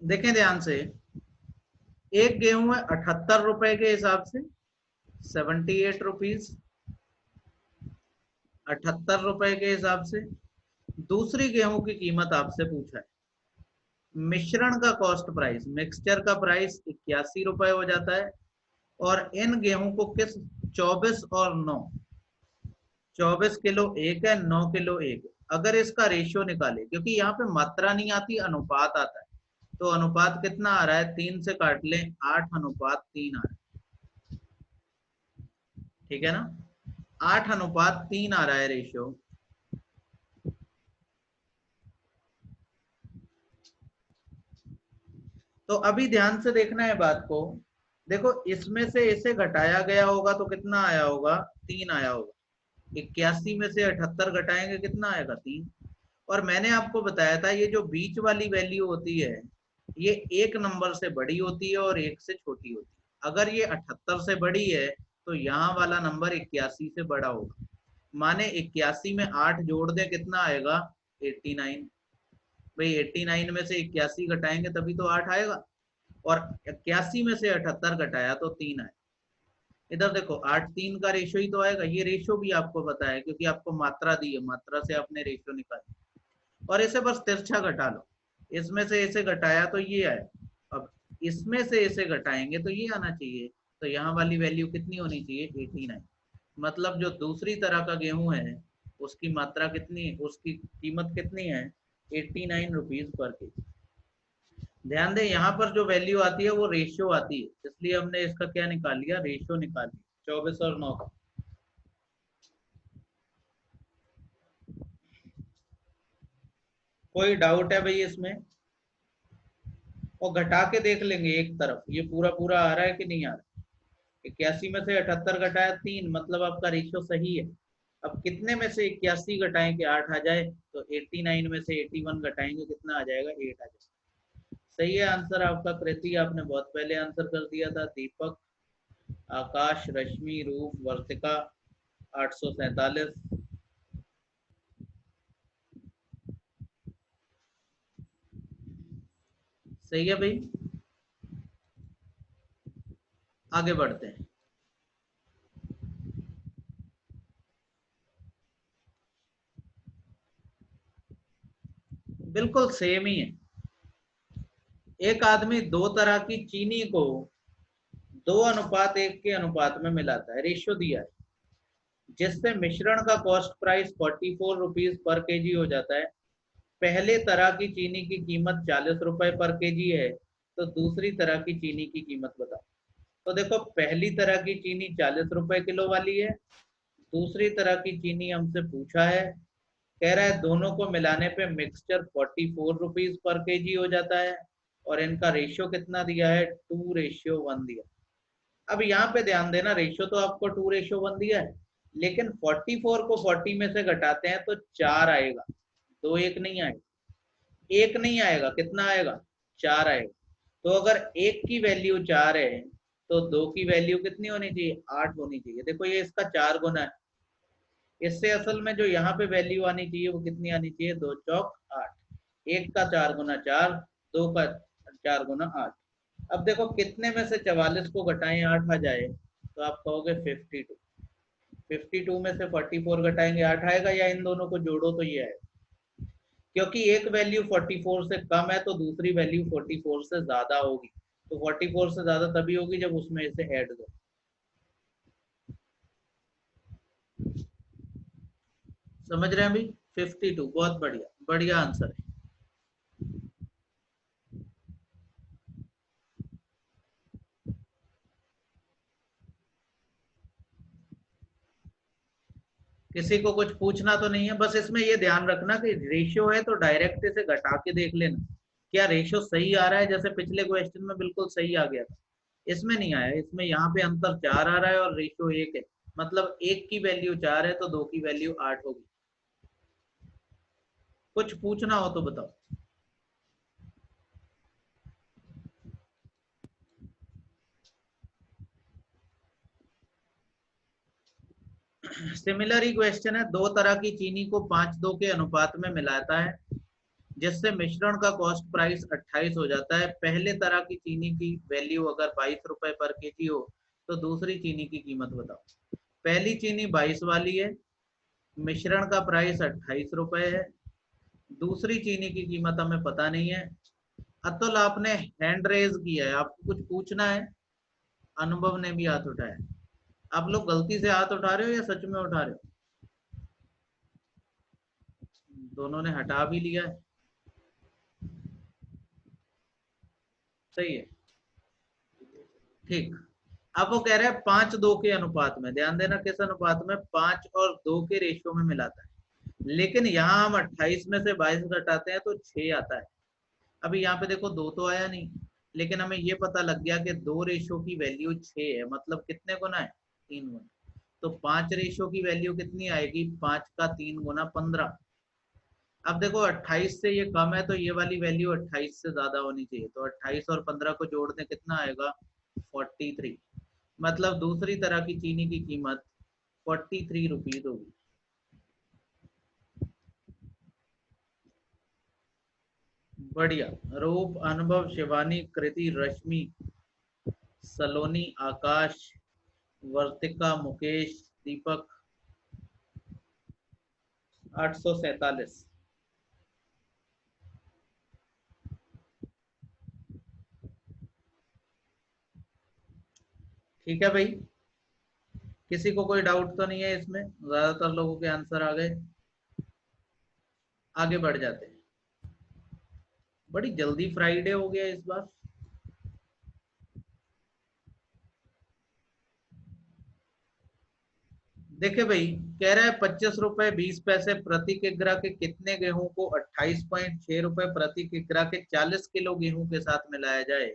देखें ध्यान से, एक गेहूं है 78 रुपए के हिसाब से, 78 रुपीज, 78 रुपए के हिसाब से। दूसरी गेहूं की कीमत आपसे पूछा है, मिश्रण का कॉस्ट प्राइस, मिक्सचर का प्राइस 81 रुपए हो जाता है। और इन गेहूं को किस, 24 और 9, 24 किलो एक है, 9 किलो एक है। अगर इसका रेशियो निकाले, क्योंकि यहाँ पे मात्रा नहीं आती, अनुपात आता है, तो अनुपात कितना आ रहा है, 3 से काट लें, 8:3 आ रहा है। ठीक है ना, 8:3 आ रहा है रेशियो। तो अभी ध्यान से देखना है बात को। देखो, इसमें से इसे घटाया गया होगा तो कितना आया होगा, 3 आया होगा। 81 में से 78 घटाएंगे, कितना आएगा, 3। और मैंने आपको बताया था, ये जो बीच वाली वैल्यू होती है, ये एक नंबर से बड़ी होती है और एक से छोटी होती है। अगर ये 78 से बड़ी है तो यहाँ वाला नंबर 81 से बड़ा होगा। माने 81 में 8 जोड़ दें, कितना आएगा, 89। भाई 89 में से 81 घटाएंगे तभी तो 8 आएगा। और 81 में से 78 घटाया तो 3 आए। इधर देखो, 8:3 का रेशियो ही तो आएगा। ये रेशियो भी आपको पता है, क्योंकि आपको मात्रा दी है, मात्रा से आपने रेशियो निकाली। और इसे बस तिरछा घटा लो, इसमें से इसे घटाया तो ये आए, अब इसमें से इसे घटाएंगे तो ये आना चाहिए। तो यहाँ वाली वैल्यू कितनी होनी चाहिए, 89। मतलब जो दूसरी तरह का गेहूं है, उसकी मात्रा कितनी, उसकी कीमत कितनी है, 89 रुपीज पर केजी। ध्यान दें, यहाँ पर जो वैल्यू आती है वो रेशियो आती है, इसलिए हमने इसका क्या निकाल लिया, रेशियो निकाल लिया, 24 और 9 का। कोई डाउट है भाई इसमें? और घटा के देख लेंगे एक तरफ, ये पूरा पूरा आ रहा है कि नहीं आ रहा है। 81 में से 78 घटाया 3, मतलब आपका रेशियो सही है। अब कितने में से 81 घटाएं कि 8 आ जाए, तो 89 में से 81 घटाएंगे, कितना आ जाएगा, 8 आ जाएगा। सही है आंसर आपका। कृति आपने बहुत पहले आंसर कर दिया था। दीपक, आकाश, रश्मि, रूप, वर्तिका, 847। सही है भाई, आगे बढ़ते हैं। बिल्कुल सेम ही है। एक आदमी दो तरह की चीनी को 2:1 के अनुपात में मिलाता है, रेशियो दिया है, जिससे मिश्रण का cost price 44 rupees per KG हो जाता है। पहले तरह की चीनी की कीमत 40 रुपए पर केजी है, तो दूसरी तरह की चीनी की कीमत बताओ। तो देखो, पहली तरह की चीनी 40 रुपए किलो वाली है, दूसरी तरह की चीनी हमसे पूछा है, कह रहा है दोनों को मिलाने पे मिक्सचर 44 रुपीज पर केजी हो जाता है, और इनका रेशियो कितना दिया है, 2:1 दिया। अब यहाँ पे ध्यान देना, रेशियो तो आपको 2:1 दिया है, लेकिन 44 को 40 में से घटाते हैं तो 4 आएगा, दो एक नहीं आएगा। एक नहीं आएगा, कितना आएगा, 4 आएगा। तो अगर एक की वैल्यू 4 है, तो दो की वैल्यू कितनी होनी चाहिए, 8 होनी चाहिए। देखो, ये इसका 4 गुना है। इससे असल में जो यहाँ पे वैल्यू आनी चाहिए वो कितनी आनी चाहिए, 2 चौक 8। एक का 4 गुना 4, दो का 4 गुना 8। अब देखो, कितने में से 44 को घटाएं 8 आ जाए, तो आप कहोगे 52। 52 में से 44 घटाएंगे 8 आएगा, या इन दोनों को जोड़ो तो ये आएगा। क्योंकि एक वैल्यू 44 से कम है तो दूसरी वैल्यू 44 से ज्यादा होगी। तो 44 से ज्यादा तभी होगी जब उसमें इसे ऐड करो। समझ रहे हैं भाई, 52, बहुत बढ़िया, बढ़िया आंसर है। किसी को कुछ पूछना तो नहीं है? बस इसमें ये ध्यान रखना कि रेशियो है तो डायरेक्ट इसे घटा के देख लेना, क्या रेशियो सही आ रहा है। जैसे पिछले क्वेश्चन में बिल्कुल सही आ गया था, इसमें नहीं आया। इसमें यहाँ पे अंतर 4 आ रहा है और रेशियो 1 है, मतलब एक की वैल्यू 4 है तो दो की वैल्यू 8 होगी। कुछ पूछना हो तो बताओ। सिमिलर ही क्वेश्चन है, दो तरह की चीनी को 5:2 के अनुपात में मिलाता है, जिससे मिश्रण का कॉस्ट प्राइस 28 हो जाता है। पहले तरह की चीनी की वैल्यू अगर 22 रुपए पर केजी हो तो दूसरी चीनी की कीमत बताओ। पहली चीनी 22 वाली है, मिश्रण का प्राइस 28 रुपए है, दूसरी चीनी की कीमत हमें पता नहीं है। अतुल आपने हैंड रेज किया है, आपको कुछ पूछना है? अनुभव ने भी हाथ उठाया। आप लोग गलती से हाथ उठा रहे हो या सच में उठा रहे हो? दोनों ने हटा भी लिया है, सही है, ठीक। अब वो कह रहे हैं 5-2 के अनुपात में, ध्यान देना किस अनुपात में, 5 और 2 के रेशियो में मिलाता है। लेकिन यहाँ हम 28 में से 22 घटाते हैं तो 6 आता है। अभी यहाँ पे देखो 2 तो आया नहीं, लेकिन हमें ये पता लग गया कि 2 रेशियो की वैल्यू 6 है, मतलब कितने गुना है, 3 गुना। तो 5 रेशियो की वैल्यू कितनी आएगी, 5 का 3 गुना 15। अब देखो 28 से ये कम है तो ये वाली वैल्यू 28 से ज्यादा होनी चाहिए, तो 28 और 15 को जोड़ दें कितना आएगा, 43। मतलब दूसरी तरह की चीनी की कीमत 43 रुपीज होगी। बढ़िया। रूप, अनुभव, शिवानी, कृति, रश्मि, सलोनी, आकाश, वर्तिका, मुकेश, दीपक, 847। ठीक है भाई, किसी को कोई डाउट तो नहीं है इसमें? ज्यादातर लोगों के आंसर आ गए। आगे बढ़ जाते हैं। बड़ी जल्दी फ्राइडे हो गया इस बार। देखिए भाई, कह रहा है 25 रुपए 20 पैसे प्रति किग्रा के कितने गेहूं को 28.6 रुपए प्रति किग्रा के 40 किलो गेहूं के साथ मिलाया जाए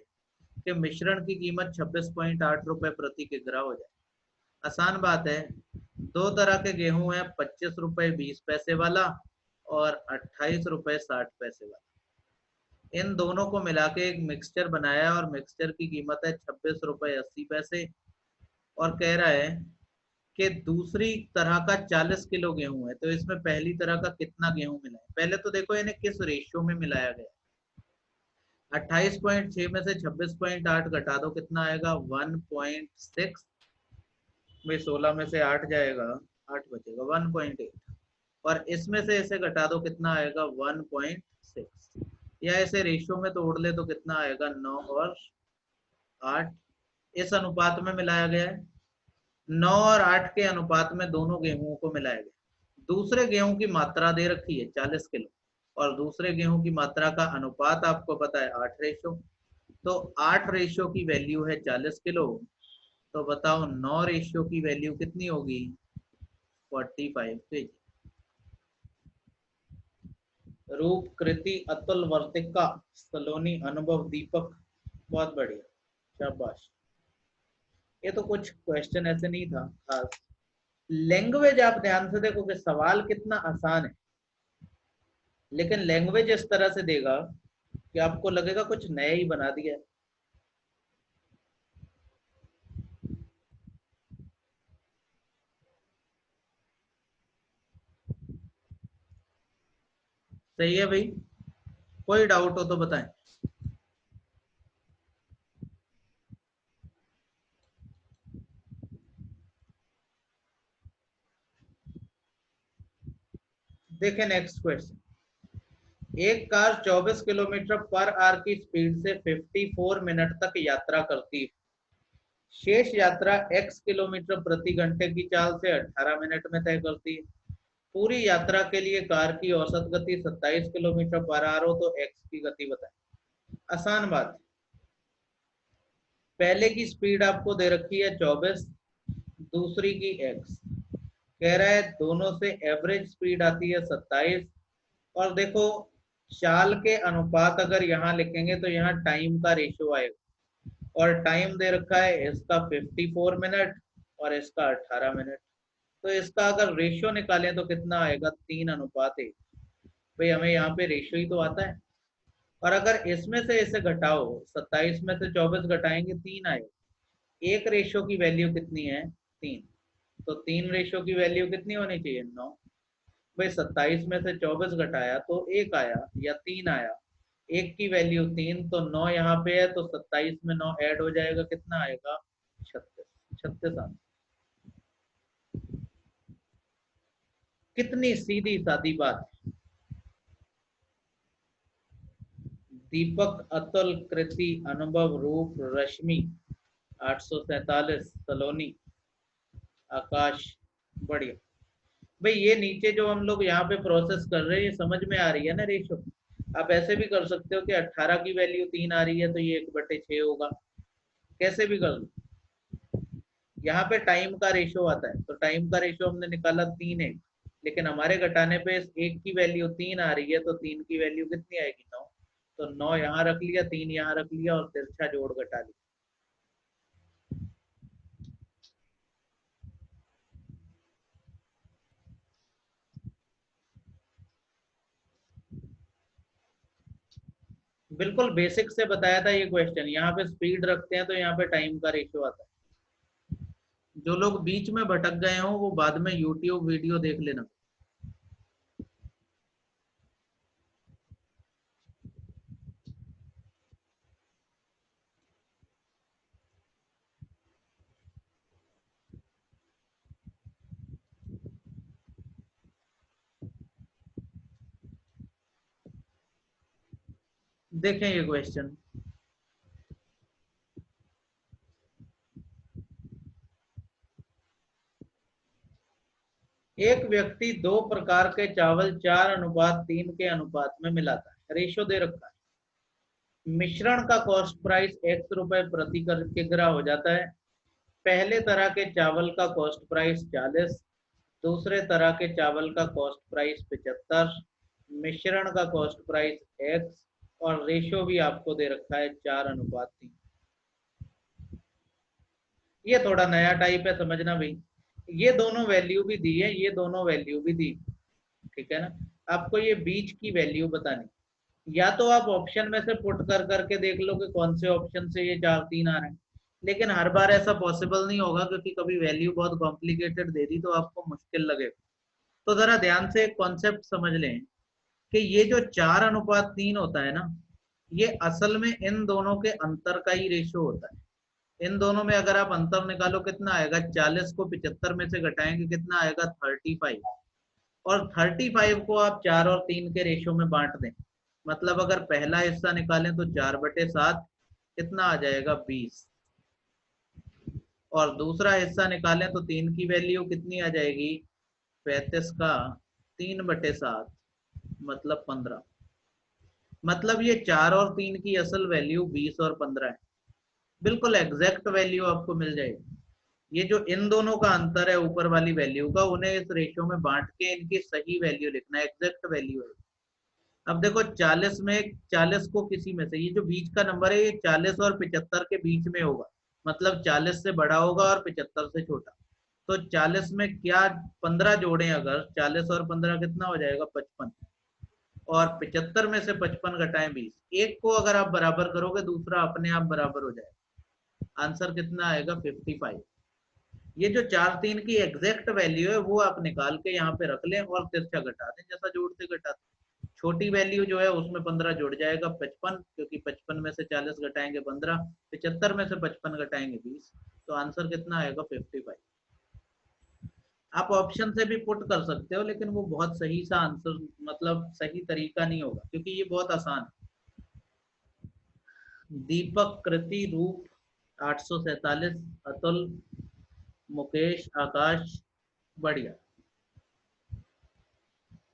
कि मिश्रण की कीमत 26.8 रुपए प्रति किग्रा हो जाए। आसान बात है, दो तरह के गेहूं है, 25 रुपए 20 पैसे वाला और 28 रुपए 60 पैसे वाला। इन दोनों को मिला के एक मिक्सचर बनाया और मिक्सचर की कीमत है 26 रुपए 80 पैसे। और कह रहा है कि दूसरी तरह का 40 किलो गेहूं है, तो इसमें पहली तरह का कितना गेहूं मिला है? पहले तो देखो इन्हें किस रेशियो में मिलाया गया। 28.6 में से 26.8 घटा दो, कितना आएगा, 1.6। भाई 16 में से 8 जाएगा, 8 बचेगा, 1.8। और इसमें से इसे घटा दो, कितना आएगा, 1.6। या इसे रेशियो में तोड़ ले तो कितना आएगा, 9 और 8। इस अनुपात में मिलाया गया है। 9 और 8 के अनुपात में दोनों गेहूं को मिलाया गया। दूसरे गेहूं की मात्रा दे रखी है 40 किलो, और दूसरे गेहूं की मात्रा का अनुपात आपको पता है 8 रेशो। तो 8 रेशो की वैल्यू है 40 किलो। तो बताओ 9 रेशियो की वैल्यू कितनी होगी, 45 केजी। रूप, कृति, अतुल, वर्तिका, सलोनी, अनुभव, दीपक, बहुत बढ़िया, शाबाश। ये तो कुछ क्वेश्चन ऐसे नहीं था खास। लैंग्वेज आप ध्यान से देखो कि सवाल कितना आसान है, लेकिन लैंग्वेज इस तरह से देगा कि आपको लगेगा कुछ नया ही बना दिया है। सही है भाई, कोई डाउट हो तो बताएं। देखें नेक्स्ट क्वेश्चन। एक कार 24 किलोमीटर पर आवर की स्पीड से 54 मिनट तक यात्रा करती है। शेष यात्रा x किलोमीटर प्रति घंटे की चाल से 18 मिनट में तय करती है। पूरी यात्रा के लिए कार की औसत गति 27 किलोमीटर पर आवर हो तो x की गति बताएं। आसान बात, पहले की स्पीड आपको दे रखी है 24, दूसरी की x। कह रहा है दोनों से एवरेज स्पीड आती है 27। और देखो चाल के अनुपात अगर यहाँ लिखेंगे तो यहाँ टाइम का रेशियो आएगा, और टाइम दे रखा है इसका 54 मिनट और इसका 18 मिनट। तो इसका अगर रेशियो निकालें तो कितना आएगा, 3:1। भाई हमें यहाँ पे रेशियो ही तो आता है। और अगर इसमें से इसे घटाओ, 27 में से 24 घटाएंगे 3 आएगा। एक रेशियो की वैल्यू कितनी है, 3। तो 3 रेशियो की वैल्यू कितनी होनी चाहिए, 9। भाई 27 में से 24 घटाया तो 1 आया या 3 आया, 1 की वैल्यू 3, तो 9 यहाँ पे है, तो 27 में 9 ऐड हो जाएगा, कितना आएगा? 36। 36 आना। कितनी सीधी सादी बात। दीपक, अतुल, कृति, अनुभव, रूप, रश्मि, 847, सलोनी, आकाश। बढ़िया। भाई ये नीचे जो हम लोग यहाँ पे प्रोसेस कर रहे हैं, ये समझ में आ रही है ना रेशो? आप ऐसे भी कर सकते हो कि 18 की वैल्यू 3 आ रही है तो ये 1/6 होगा, कैसे भी कर लो। यहाँ पे टाइम का रेशो आता है, तो टाइम का रेशो हमने निकाला 3:1, लेकिन हमारे घटाने पे इस 1 की वैल्यू 3 आ रही है, तो 3 की वैल्यू कितनी आएगी? 9। तो 9 यहाँ रख लिया, 3 यहाँ रख लिया और तिरछा जोड़ घटा लिया। बिल्कुल बेसिक से बताया था ये क्वेश्चन। यहाँ पे स्पीड रखते हैं तो यहाँ पे टाइम का रेशियो आता है। जो लोग बीच में भटक गए हों वो बाद में यूट्यूब वीडियो देख लेना। देखें ये क्वेश्चन। एक व्यक्ति 2 प्रकार के चावल 4:3 के अनुपात में मिलाता है, रेशो दे रखा है। मिश्रण का कॉस्ट प्राइस x रुपए प्रति किग्रा हो जाता है। पहले तरह के चावल का कॉस्ट प्राइस 40, दूसरे तरह के चावल का कॉस्ट प्राइस 75, मिश्रण का कॉस्ट प्राइस x, और रेशो भी आपको दे रखा है 4:3। ये थोड़ा नया टाइप है, समझना भाई। ये दोनों वैल्यू भी दी है, ये दोनों वैल्यू भी दी, ठीक है ना? आपको ये बीच की वैल्यू बतानी, या तो आप ऑप्शन में से पुट कर करके देख लो कि कौन से ऑप्शन से ये 4 3 आ रहे हैं, लेकिन हर बार ऐसा पॉसिबल नहीं होगा, क्योंकि कभी वैल्यू बहुत कॉम्प्लिकेटेड दे दी तो आपको मुश्किल लगेगा। तो जरा ध्यान से एक कॉन्सेप्ट समझ लें कि ये जो 4:3 होता है ना, ये असल में इन दोनों के अंतर का ही रेशियो होता है। इन दोनों में अगर आप अंतर निकालो कितना आएगा? 40 को 75 में से घटाएंगे कितना आएगा? 35। और 35 को आप 4 और 3 के रेशियो में बांट दें, मतलब अगर पहला हिस्सा निकालें तो 4/7, कितना आ जाएगा? 20। और दूसरा हिस्सा निकालें तो 3 की वैल्यू कितनी आ जाएगी? 35 का 3/7, मतलब 15। मतलब ये 4 और 3 की असल वैल्यू 20 और 15 है। बिल्कुल एग्जैक्ट वैल्यू आपको मिल जाएगी। ये जो इन दोनों का अंतर है ऊपर वाली वैल्यू का, उन्हें इस रेशियो में बांट के इनकी सही वैल्यू लिखना है, एग्जैक्ट वैल्यू है। अब देखो 40 में 40 को किसी में से, ये जो बीच का नंबर है ये 40 और 75 के बीच में होगा, मतलब 40 से बड़ा होगा और 75 से छोटा। तो 40 में क्या 15 जोड़े, अगर 40 और 15 कितना हो जाएगा? 55। और 75 में से 55 घटाएं 20, एक को अगर आप बराबर करोगे दूसरा अपने आप बराबर हो जाएगा। आंसर कितना आएगा? 55। ये जो 4 3 की एग्जैक्ट वैल्यू है वो आप निकाल के यहाँ पे रख लें और तिरछा घटा दें, जैसा जोड़ते घटाते। छोटी वैल्यू जो है उसमें 15 जुड़ जाएगा, 55, क्योंकि 55 में से 40 घटाएंगे 15, 75 में से 55 घटाएंगे 20। तो आंसर कितना आएगा? 55। आप ऑप्शन से भी पुट कर सकते हो, लेकिन वो बहुत सही सा आंसर, मतलब सही तरीका नहीं होगा, क्योंकि ये बहुत आसान है। दीपक, कृति, रूप, 847, अतुल, मुकेश, आकाश। बढ़िया।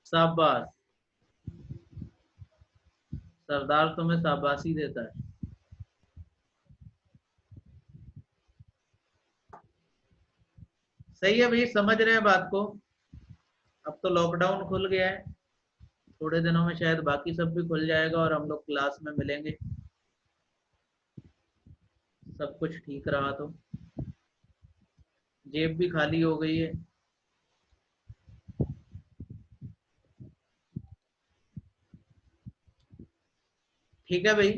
शाबाश। सरदार तुम्हें शाबाशी देता है। सही है भाई, समझ रहे हैं बात को। अब तो लॉकडाउन खुल गया है, थोड़े दिनों में शायद बाकी सब भी खुल जाएगा और हम लोग क्लास में मिलेंगे। सब कुछ ठीक रहा तो। जेब भी खाली हो गई है। ठीक है भाई।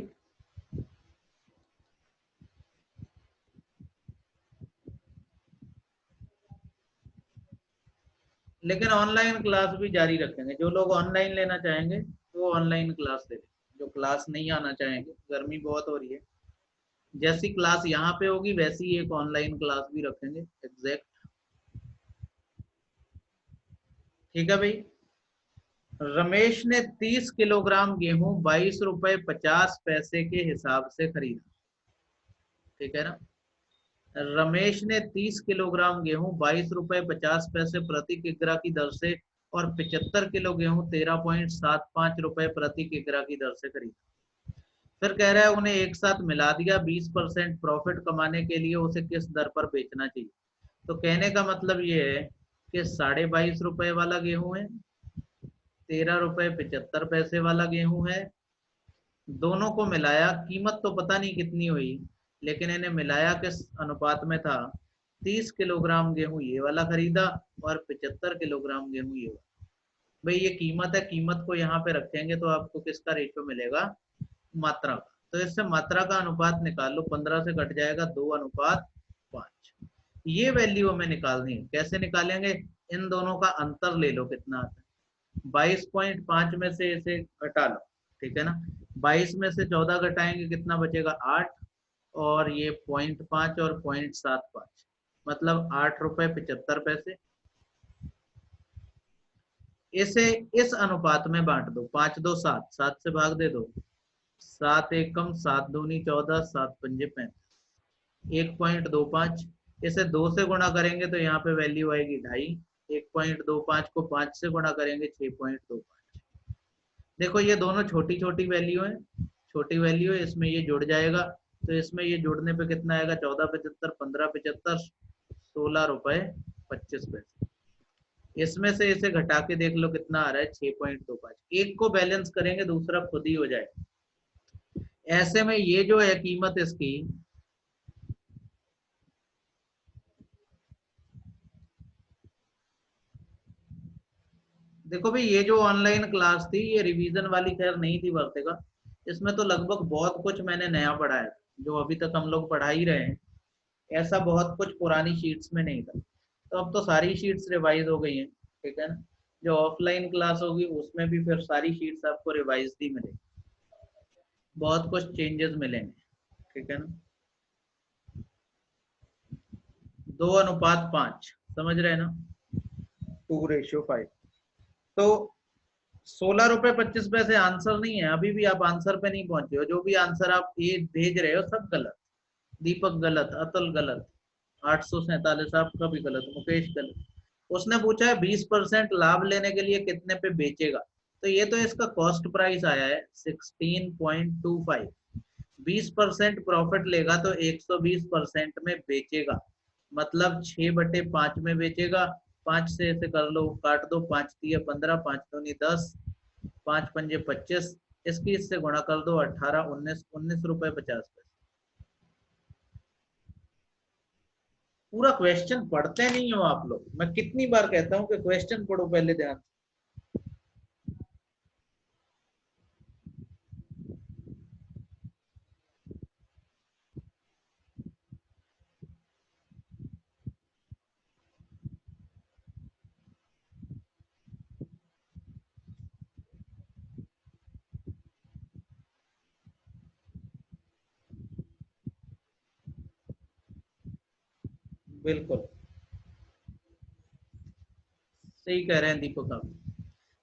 लेकिन ऑनलाइन क्लास भी जारी रखेंगे। जो लोग ऑनलाइन लेना चाहेंगे वो ऑनलाइन क्लास ले लें, जो क्लास नहीं आना चाहेंगे, गर्मी बहुत हो रही है, जैसी क्लास यहाँ पे होगी वैसी एक ऑनलाइन क्लास भी रखेंगे एग्जैक्ट। ठीक है भाई। रमेश ने 30 किलोग्राम गेहूं 22 रुपए 50 पैसे के हिसाब से खरीदा। ठीक है ना। रमेश ने 30 किलोग्राम गेहूं 22 रुपए 50 पैसे प्रति किग्रा की दर से और 75 किलो गेहूं 13.75 रुपए प्रति किग्रा की दर से खरीदा। फिर कह रहा है उन्हें एक साथ मिला दिया, 20% प्रॉफिट कमाने के लिए उसे किस दर पर बेचना चाहिए। तो कहने का मतलब ये है कि 22.5 रुपए वाला गेहूं है, 13 रुपए 75 पैसे वाला गेहूं है, दोनों को मिलाया, कीमत तो पता नहीं कितनी हुई, लेकिन इन्हें मिलाया किस अनुपात में था, 30 किलोग्राम गेहूं ये वाला खरीदा और 75 किलोग्राम गेहूं ये वाला। भाई ये कीमत है, कीमत को यहाँ पे रखेंगे तो आपको किसका रेशियो मिलेगा, मात्रा का। तो इससे मात्रा का अनुपात निकाल लो, 15 से कट जाएगा 2:5। ये वैल्यू हमें निकालनी है। कैसे निकालेंगे, इन दोनों का अंतर ले लो कितना आता है, 22.5 में से इसे घटा लो। ठीक है ना, 22 में से 14 घटाएंगे कितना बचेगा, 8, और ये 0.5 और 0.75, मतलब 8 रुपए 75 पैसे। इसे इस अनुपात में बांट दो, 5 2 7, 7 से भाग दे दो, 7 1 कम, 7 दूनी 14, 7 पंजे 35, 1.25। इसे 2 से गुणा करेंगे तो यहाँ पे वैल्यू आएगी 2.5। 1.25 को 5 से गुणा करेंगे 6.25। देखो ये दोनों छोटी छोटी वैल्यू है, छोटी वैल्यू है, इसमें ये जुड़ जाएगा, तो इसमें ये जुड़ने पे कितना आएगा, 14 75, 15 75, 16 रुपए 25 पैसे। इसमें से इसे घटा के देख लो कितना आ रहा है, 6.25। एक को बैलेंस करेंगे दूसरा खुद ही हो जाएगा। ऐसे में ये जो है कीमत इसकी, देखो भाई ये जो ऑनलाइन क्लास थी ये रिवीजन वाली खैर नहीं थी वर्तेगा, इसमें तो लगभग बहुत कुछ मैंने नया पढ़ा है, जो अभी तक हम लोग पढ़ा ही रहे हैं। ऐसा बहुत कुछ पुरानी शीट्स में नहीं था, तो अब तो सारी शीट्स रिवाइज हो गई हैं। ठीक है ना, जो ऑफलाइन क्लास होगी उसमें भी फिर सारी शीट्स आपको रिवाइज ही मिलेगी, बहुत कुछ चेंजेस मिलेंगे। ठीक है ना, 2:5 समझ रहे हैं ना, 2:5। तो 16 रुपए 25 पैसे आंसर नहीं है, अभी भी आप आंसर पे नहीं पहुंचे हो। जो भी आंसर आप ये भेज रहे हो सब गलत, दीपक गलत, अतुल गलत, 847 आपका भी गलत, मुकेश गलत। उसने पूछा है 20% लाभ लेने के लिए कितने पे बेचेगा, तो ये तो इसका कॉस्ट प्राइस आया है 16.25। 20% प्रॉफिट लेगा तो 120% में बेचेगा, मतलब 6/5 में बेचेगा। 5 से ऐसे कर लो, काट दो, 5 दिए 15, 5 दूनी 10, 5 पंजे 25, इसकी इससे गुणा कर दो 18, 19, 19 रुपए 50 पैसे। पूरा क्वेश्चन पढ़ते नहीं हो आप लोग, मैं कितनी बार कहता हूँ कि क्वेश्चन पढ़ो पहले ध्यान। बिल्कुल सही कह रहे हैं दीपक आप,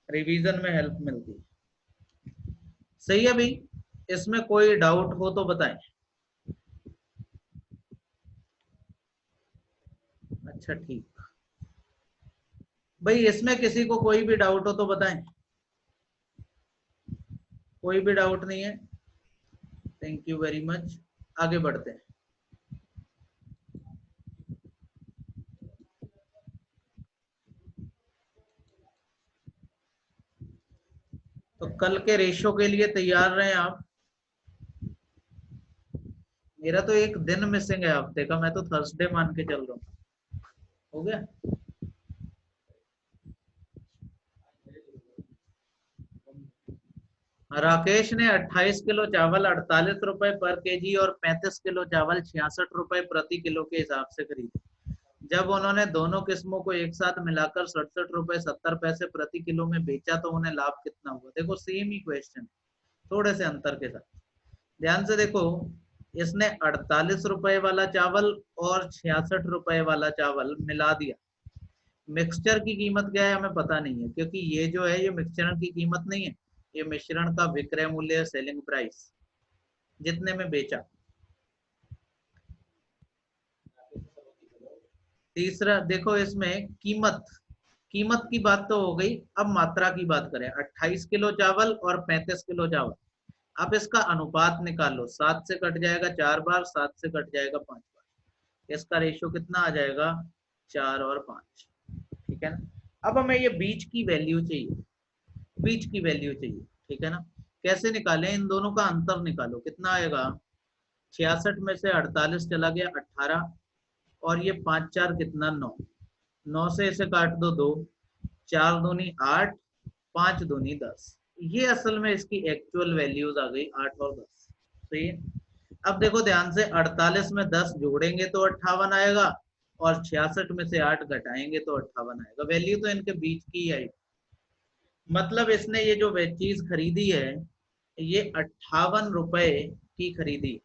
रिवीजन में हेल्प मिलती है। सही है भाई, इसमें कोई डाउट हो तो बताएं। अच्छा ठीक, भाई इसमें किसी को कोई भी डाउट हो तो बताएं। कोई भी डाउट नहीं है, थैंक यू वेरी मच। आगे बढ़ते हैं। तो कल के रेशो के लिए तैयार रहें आप। मेरा तो एक दिन मिसिंग है हफ्ते का, मैं तो थर्सडे मान के चल रहा हूँ। हो गया। राकेश ने 28 किलो चावल 48 रुपए पर केजी और 35 किलो चावल 66 रुपए प्रति किलो के हिसाब से खरीदे। जब उन्होंने दोनों किस्मों को एक साथ मिलाकर 67 रुपए 70 पैसे प्रति किलो में बेचा तो उन्हें लाभ कितना हुआ। देखो सेम ही क्वेश्चन, थोड़े से अंतर के साथ। ध्यान से देखो, इसने 48 रुपए वाला चावल और 66 रुपए वाला चावल मिला दिया। मिक्सचर की कीमत क्या है हमें पता नहीं है, क्योंकि ये जो है ये मिक्सचर की कीमत नहीं है, ये मिश्रण का विक्रय मूल्य, सेलिंग प्राइस, जितने में बेचा। तीसरा देखो, इसमें कीमत, कीमत की बात तो हो गई, अब मात्रा की बात करें। 28 किलो चावल और 35 किलो चावल, आप इसका अनुपात निकालो। 7 से कट जाएगा 4 बार, 7 से कट जाएगा 5 बार, इसका रेशियो कितना आ जाएगा, 4 और 5। ठीक है ना। अब हमें ये बीच की वैल्यू चाहिए, बीच की वैल्यू चाहिए। ठीक है ना। कैसे निकालें, इन दोनों का अंतर निकालो, कितना आएगा। 66 में से 48 चला गया 18, और ये 5 4 कितना 9, 9 से इसे काट दो 2, 4 दूनी 8, 5 दूनी 10। ये असल में इसकी एक्चुअल वैल्यूज आ गई 8 और 10। सही है। अब देखो ध्यान से, 48 में 10 जोड़ेंगे तो 58 आएगा, और 66 में से 8 घटाएंगे तो 58 आएगा। वैल्यू तो इनके बीच की है। मतलब इसने ये जो चीज खरीदी है, ये 58 रुपए की खरीदी।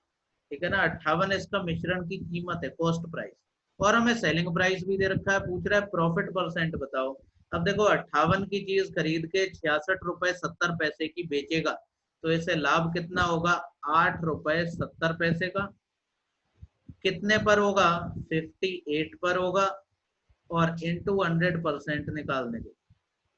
ठीक है ना, 58 इसका मिश्रण की कीमत है, कॉस्ट प्राइस। और हमें सेलिंग प्राइस भी दे रखा है, पूछ रहा है प्रॉफिट परसेंट बताओ। अब देखो 58 की चीज खरीद के 66 रुपए 70 पैसे की बेचेगा, तो इसे लाभ कितना होगा, 8 रुपए 70 पैसे का। कितने पर होगा, 58 पर होगा। और इंटू 100% निकालने के,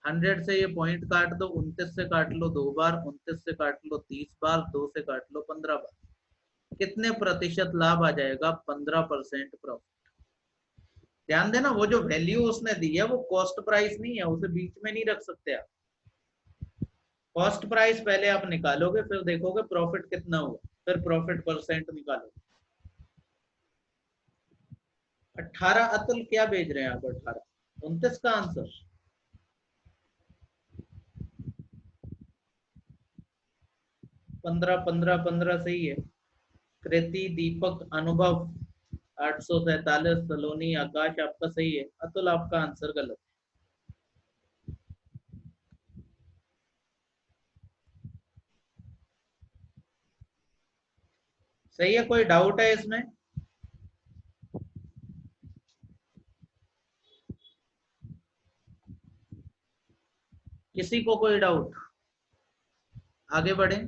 100 से ये पॉइंट काट दो, 29 से काट लो 2 बार, 29 से काट लो 30 बार, 2 से काट लो 15 बार। कितने प्रतिशत लाभ आ जाएगा, 15% प्रॉफिट। ध्यान देना, वो जो वैल्यू उसने दी है वो कॉस्ट प्राइस नहीं है, उसे बीच में नहीं रख सकते आप। कॉस्ट प्राइस पहले आप निकालोगे, फिर देखोगे प्रॉफिट कितना हुआ, फिर प्रॉफिट परसेंट निकालोगे। 18 अतुल क्या भेज रहे हैं आप, 18, 29 का आंसर। 15 15 15 सही है। कृति, दीपक, अनुभव, 847, सलोनी, आकाश आपका सही है। अतुल आपका आंसर गलत है। सही है, कोई डाउट है इसमें। किसी को कोई डाउट, आगे बढ़े।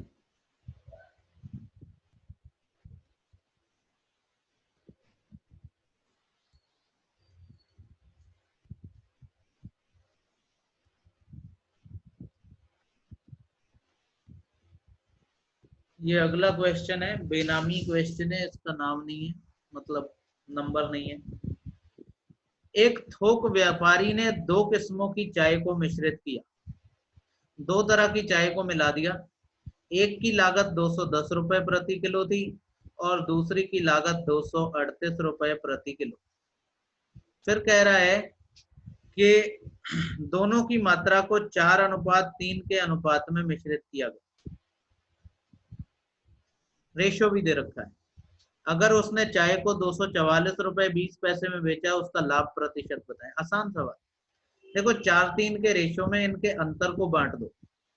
ये अगला क्वेश्चन है, बेनामी क्वेश्चन है, इसका नाम नहीं है, मतलब नंबर नहीं है। एक थोक व्यापारी ने दो किस्मों की चाय को मिश्रित किया, दो तरह की चाय को मिला दिया। एक की लागत 210 रुपए प्रति किलो थी, और दूसरी की लागत 238 रुपए प्रति किलो। फिर कह रहा है कि दोनों की मात्रा को 4:3 के अनुपात में मिश्रित किया गया। रेशो भी दे रखा है। अगर उसने चाय को 244 रुपए 20 पैसे में बेचा, उसका लाभ प्रतिशत बताएं। आसान सवाल। देखो 4 3 के रेशो में इनके अंतर को बांट दो।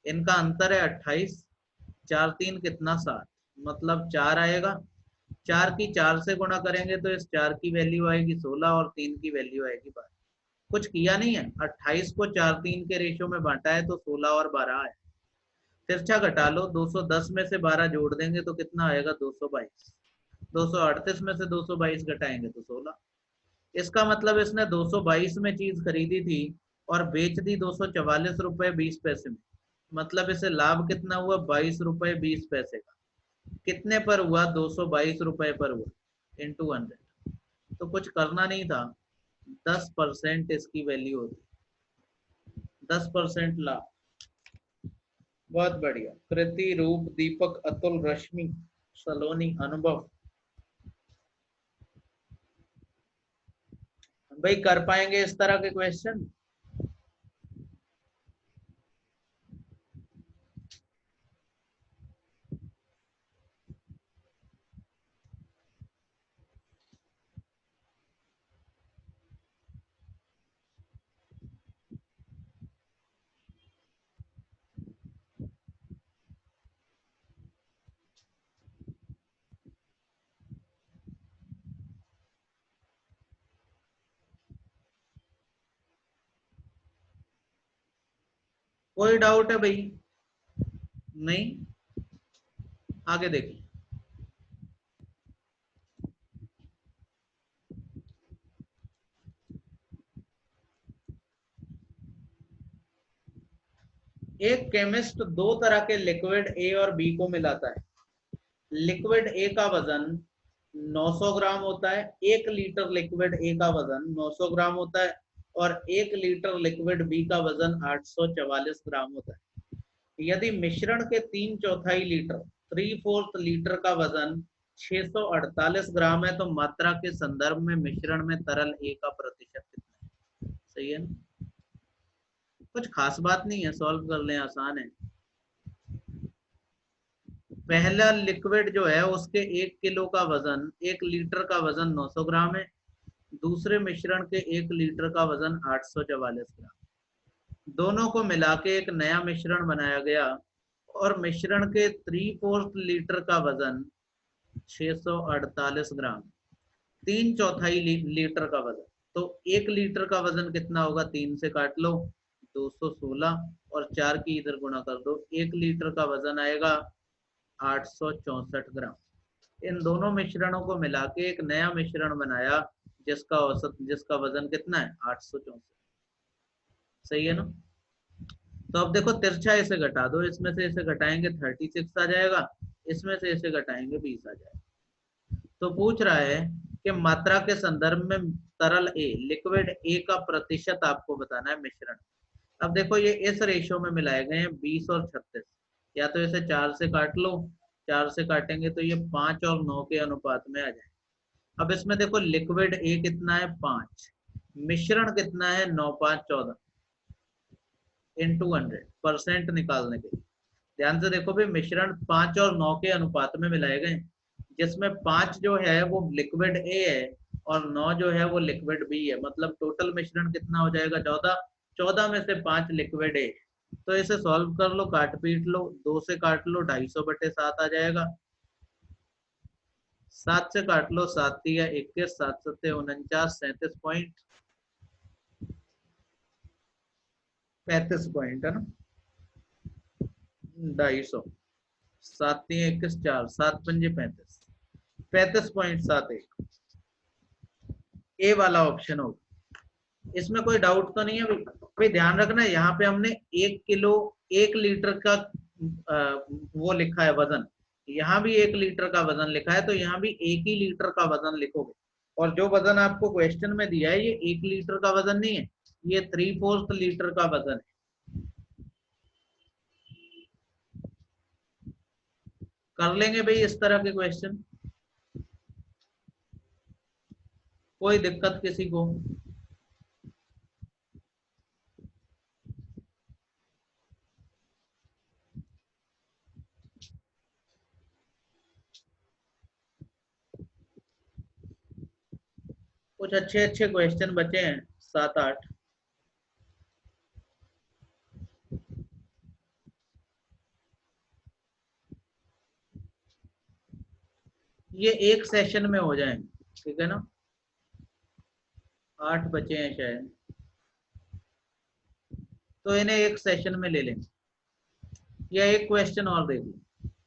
इनका अंतर है 28, 4 3 कितना 7, मतलब 4 आएगा। 4 की 4 से गुणा करेंगे तो इस 4 की वैल्यू आएगी 16, और 3 की वैल्यू आएगी 12। कुछ किया नहीं है, 28 को 4 3 के रेशो में बांटा है तो 16 और 12 आया। तिरछा घटा लो, 210 में से 12 जोड़ देंगे तो कितना आएगा, 222। 238 में से 222 घटाएंगे तो 16। इसका मतलब इसने 222 में चीज खरीदी थी और बेच दी 244 रुपए 20 पैसे में। मतलब इसे लाभ कितना हुआ, 22 रुपए 20 पैसे का। कितने पर हुआ, 222 रुपए पर हुआ, इंटू 100। तो कुछ करना नहीं था, 10% इसकी वैल्यू होती, 10% लाभ। बहुत बढ़िया। कृति, रूप, दीपक, अतुल, रश्मि, सलोनी, अनुभव, भाई कर पाएंगे इस तरह के क्वेश्चन। कोई डाउट है भाई? नहीं, आगे देखिए। एक केमिस्ट दो तरह के लिक्विड ए और बी को मिलाता है। लिक्विड ए का वजन 900 ग्राम होता है, 1 लीटर लिक्विड ए का वजन 900 ग्राम होता है, और 1 लीटर लिक्विड बी का वजन 844 ग्राम होता है। यदि मिश्रण के 3/4 लीटर 3/4 लीटर का वजन 648 ग्राम है, तो मात्रा के संदर्भ में मिश्रण में तरल ए का प्रतिशत कितना है? सही है ना? कुछ खास बात नहीं है, सॉल्व कर लें, आसान है। पहला लिक्विड जो है उसके 1 किलो का वजन, 1 लीटर का वजन 900 ग्राम है। दूसरे मिश्रण के 1 लीटर का वजन 844 ग्राम। दोनों को मिला के एक नया मिश्रण बनाया गया और मिश्रण के 3/4 लीटर का वजन 648 ग्राम, 3/4 लीटर का वजन। तो 1 लीटर का वजन कितना होगा? 3 से काट लो, 216, और 4 की इधर गुणा कर दो। 1 लीटर का वजन आएगा 864 ग्राम। इन दोनों मिश्रणों को मिला के एक नया मिश्रण बनाया जिसका औसत, जिसका वजन कितना है? 864। सही है ना? तो अब देखो, तिरछा इसे घटा दो, इसमें से इसे घटाएंगे 36 आ जाएगा, इसमें से इसे घटाएंगे 20 आ जाएगा। तो पूछ रहा है कि मात्रा के संदर्भ में तरल ए, लिक्विड ए का प्रतिशत आपको बताना है मिश्रण। अब देखो, ये इस रेशो में मिलाए गए हैं 20 और 36। या तो इसे 4 से काट लो, 4 से काटेंगे तो ये 5 और 9 के अनुपात में आ जाए। अब इसमें देखो, लिक्विड ए कितना है? 5। मिश्रण कितना है? 9, 5, 14 इंटू 100% निकालने के लिए ध्यान से देखो भाई, मिश्रण 5 और 9 के अनुपात में मिलाए गए, जिसमें 5 जो है वो लिक्विड ए है और 9 जो है वो लिक्विड बी है। मतलब टोटल मिश्रण कितना हो जाएगा? 14। 14 में से 5 लिक्विड ए। तो इसे सॉल्व कर लो, काट पीट लो, 2 से काट लो, 250/7 आ जाएगा। 7 से काट लो, 7 या 21, 7 7 49, 37.35 पॉइंट है ना? 250, 7 21, 4, 7 पंजे 35, 35.71 ए वाला ऑप्शन होगा। इसमें कोई डाउट तो नहीं है भाई? भाई ध्यान रखना, यहाँ पे हमने 1 किलो 1 लीटर का वो लिखा है वजन, यहाँ भी 1 लीटर का वजन लिखा है, तो यहाँ भी 1 ही लीटर का वजन लिखोगे। और जो वजन आपको क्वेश्चन में दिया है ये 1 लीटर का वजन नहीं है, ये 3/4 लीटर का वजन है। कर लेंगे भाई इस तरह के क्वेश्चन, कोई दिक्कत किसी को? कुछ अच्छे अच्छे क्वेश्चन बचे हैं, 7 8। ये एक सेशन में हो जाएंगे, ठीक है ना? 8 बचे हैं शायद, तो इन्हें एक सेशन में ले लेंगे। या एक क्वेश्चन और देख लो,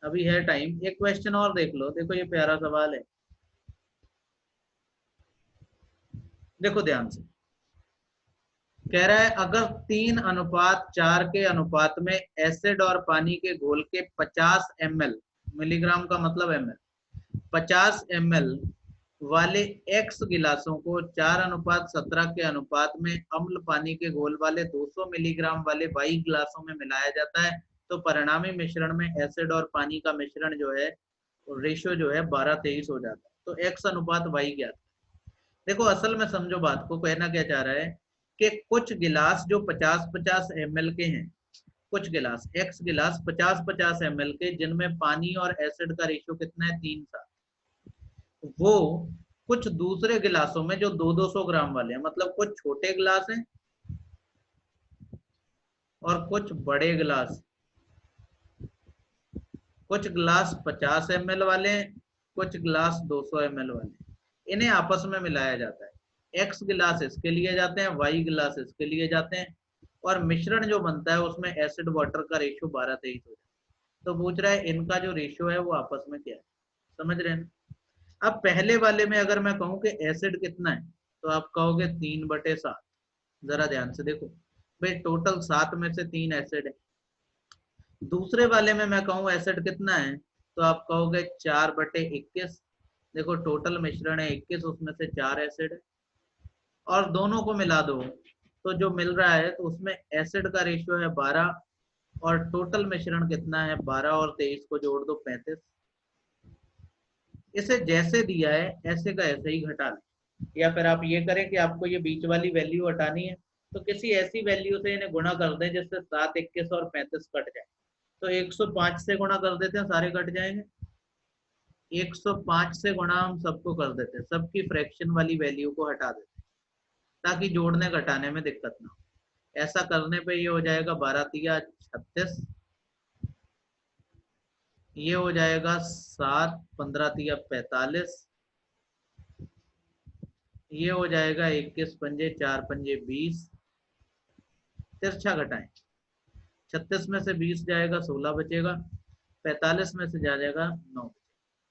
अभी है टाइम, एक क्वेश्चन और देख लो। देखो ये प्यारा सवाल है, देखो ध्यान से। कह रहा है अगर 3:4 के अनुपात में एसिड और पानी के घोल के 50 ml, मिलीग्राम का मतलब ml, 50 ml वाले x गिलासों को 4:17 के अनुपात में अम्ल पानी के घोल वाले 200 मिलीग्राम वाले y गिलासों में मिलाया जाता है, तो परिणामी मिश्रण में एसिड और पानी का मिश्रण जो है, रेशियो जो है 12:23 हो जाता है। तो x अनुपात y ज्ञात। देखो असल में समझो बात को, कहना क्या चाह रहा है कि कुछ गिलास जो 50-50 ml के हैं, कुछ गिलास x गिलास 50-50 ml के, जिनमें पानी और एसिड का रेशियो कितना है? 3:7। वो कुछ दूसरे गिलासों में जो 200-200 ग्राम वाले हैं, मतलब कुछ छोटे गिलास हैं और कुछ बड़े गिलास, कुछ गिलास 50 ml वाले हैं, कुछ गिलास 200 ml वाले, इन्हें आपस में मिलाया जाता है। एक्स गिलास इसके लिए जाते हैं, वाई गिलास इसके लिए जाते हैं। और मिश्रण जो बनता है उसमें एसिड वाटर का रेशियो 12-23 हो जाता है। तो पूछ रहा है इनका जो रेशियो है वो आपस में क्या है, समझ रहे हैं। अब पहले वाले में अगर मैं कहूँ कि एसिड कितना है तो आप कहोगे 3/7। जरा ध्यान से देखो भाई, टोटल 7 में से 3 एसिड है। दूसरे वाले में मैं कहूँ एसिड कितना है तो आप कहोगे 4/21। देखो टोटल मिश्रण है 21, उसमें से 4 एसिड है और दोनों को मिला दो तो जो मिल रहा है तो उसमें एसिड का रेशियो है 12 और टोटल मिश्रण कितना है 12 और 23 को जोड़ दो 35। इसे जैसे दिया है ऐसे का ऐसे ही घटा लें, या फिर आप ये करें कि आपको ये बीच वाली वैल्यू हटानी है तो किसी ऐसी वैल्यू से इन्हें गुणा कर दें जिससे 7, 21 और 35 कट जाए। तो 105 से गुणा कर देते हैं, सारे कट जाएंगे। 105 से गुणा हम सबको कर देते हैं, सबकी फ्रैक्शन वाली वैल्यू को हटा देते हैं ताकि जोड़ने घटाने में दिक्कत ना हो। ऐसा करने पे ये हो जाएगा 12 36, ये हो जाएगा 7, 15 45, ये हो जाएगा 21 पंजे 4 पंजे 20। तिरछा घटाएं, 36 में से 20 जाएगा 16 बचेगा, 45 में से जाएगा 9।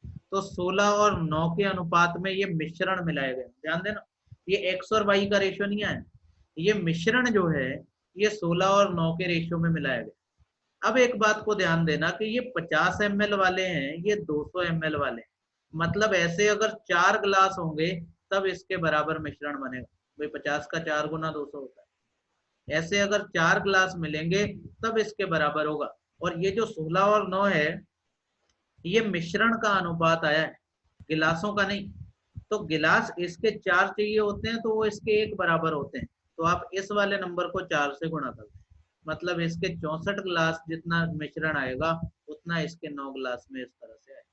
तो 16 और 9 के अनुपात में ये मिश्रण मिलाए गए। ध्यान देना, ये एक्स और वाई का रेशियो नहीं आया, ये मिश्रण जो है ये 16 और 9 के रेशियो में मिलाया गया। अब एक बात को ध्यान देना कि ये 50 ml वाले हैं, ये 200 ml वाले हैं। मतलब ऐसे अगर 4 गिलास होंगे तब इसके बराबर मिश्रण बनेगा। भाई 50 का 4 गुना 200 होता है। ऐसे अगर 4 गिलास मिलेंगे तब इसके बराबर होगा। और ये जो 16 और 9 है ये मिश्रण का अनुपात आया है, गिलासों का नहीं। तो गिलास इसके 4 चाहिए होते हैं तो वो इसके 1 बराबर होते हैं। तो आप इस वाले नंबर को 4 से गुणा कर दें, मतलब इसके 64 गिलास जितना मिश्रण आएगा उतना इसके 9 गिलास में इस तरह से आएगा।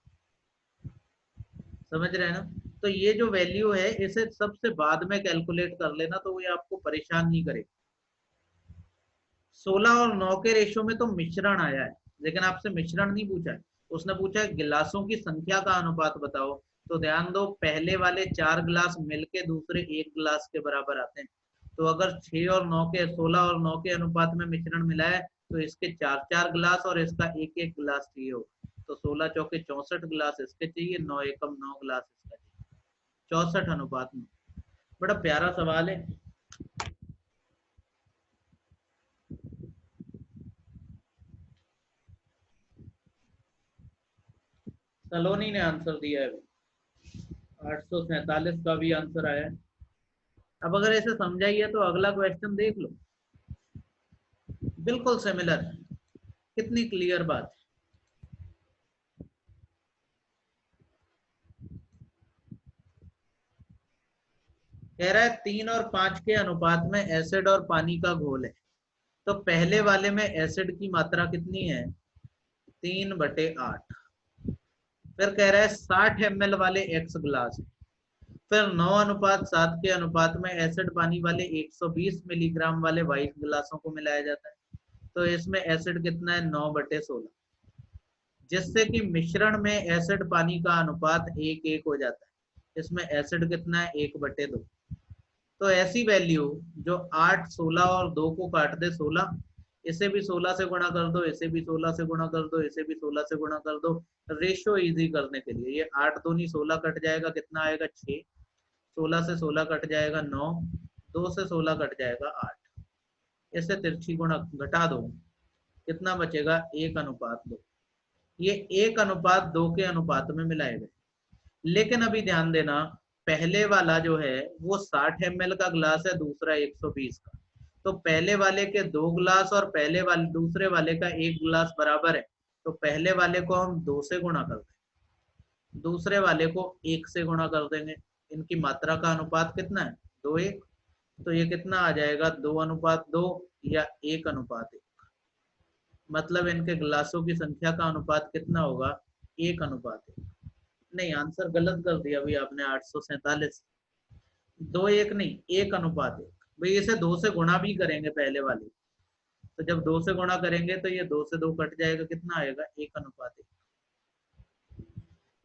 समझ रहे हैं ना। तो ये जो वैल्यू है इसे सबसे बाद में कैलकुलेट कर लेना, तो ये आपको परेशान नहीं करेगा। 16 और 9 के रेशियो में तो मिश्रण आया है, लेकिन आपसे मिश्रण नहीं पूछा है, उसने पूछा है गिलासों की संख्या का अनुपात बताओ। तो ध्यान दो, पहले वाले 4 गिलास मिलके दूसरे 1 गिलास के बराबर आते हैं। तो अगर 6 और 9 के 16 और 9 के अनुपात में मिश्रण मिला है तो इसके 4-4 गिलास और इसका 1-1 गिलास चाहिए होगा। तो 16 चौके 64 गिलास इसके चाहिए, 9 एकम 9 गिलास इसका चाहिए, 64 अनुपात में। बड़ा प्यारा सवाल है। सलोनी ने आंसर दिया है, 847 का भी आंसर आया है। अब अगर ऐसे समझाइए तो अगला क्वेश्चन देख लो, बिल्कुल सिमिलर, कितनी क्लियर बात है। कह रहा है 3 और 5 के अनुपात में एसिड और पानी का घोल है, तो पहले वाले में एसिड की मात्रा कितनी है, 3/8। फिर कह रहा है 60 ml वाले एक्स गिलास है, फिर 9:7 के अनुपात में एसिड पानी वाले 120 मिलीग्राम वाले वाई गिलासों को मिलाया जाता है। तो इसमें एसिड कितना है, 9/16, जिससे कि मिश्रण में एसिड पानी का अनुपात 1:1 हो जाता है। इसमें एसिड कितना है, 1/2। तो ऐसी वैल्यू जो 8, 16 और 2 को काट दे 16, इसे भी 16 से गुणा कर दो, इसे भी 16 से गुणा कर दो, इसे भी 16 से गुणा कर दो। रेशियो इजी करने के लिए ये 8 दूनी 16 कट जाएगा, कितना आएगा 6, 16 से 16 कट जाएगा 9, 2 से 16 कट जाएगा 8। इसे तिरछी गुणा घटा दो, कितना बचेगा, 1:2। ये 1:2 के अनुपात में मिलाए गए। लेकिन अभी ध्यान देना, पहले वाला जो है वो 60 ml का ग्लास है, दूसरा 120 का। तो पहले वाले के 2 गिलास और पहले वाले दूसरे वाले का 1 गिलास बराबर है। तो पहले वाले को हम 2 से गुणा कर देंगे, दूसरे वाले को 1 से गुणा कर देंगे। इनकी मात्रा का अनुपात कितना है, 2:1। तो ये कितना आ जाएगा, 2:2 या 1:1। मतलब इनके गिलासों की संख्या का अनुपात कितना होगा, 1:1। नहीं, आंसर गलत कर दिया भाई आपने, 847। 2:1 नहीं, 1:1। भाई इसे 2 से गुणा भी करेंगे पहले वाले, तो जब 2 से गुणा करेंगे तो ये 2 से 2 कट जाएगा, कितना आएगा, 1:1।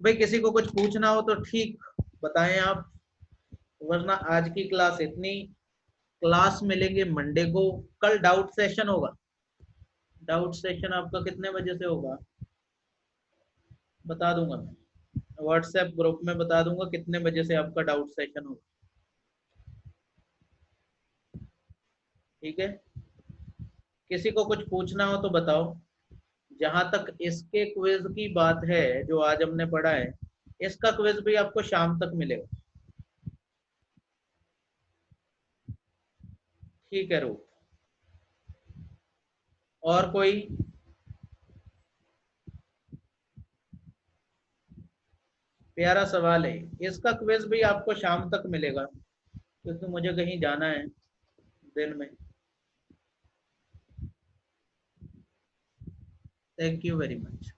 भाई किसी को कुछ पूछना हो तो ठीक बताएं आप, वरना आज की क्लास इतनी। क्लास मिलेंगे मंडे को। कल डाउट सेशन होगा। डाउट सेशन आपका कितने बजे से होगा बता दूंगा मैं, व्हाट्सएप ग्रुप में बता दूंगा कितने बजे से आपका डाउट सेशन होगा। ठीक है, किसी को कुछ पूछना हो तो बताओ। जहां तक इसके क्विज की बात है जो आज हमने पढ़ा है, इसका क्विज भी आपको शाम तक मिलेगा। ठीक है रूप, और कोई? प्यारा सवाल है। इसका क्विज भी आपको शाम तक मिलेगा क्योंकि मुझे कहीं जाना है दिन में। Thank you very much.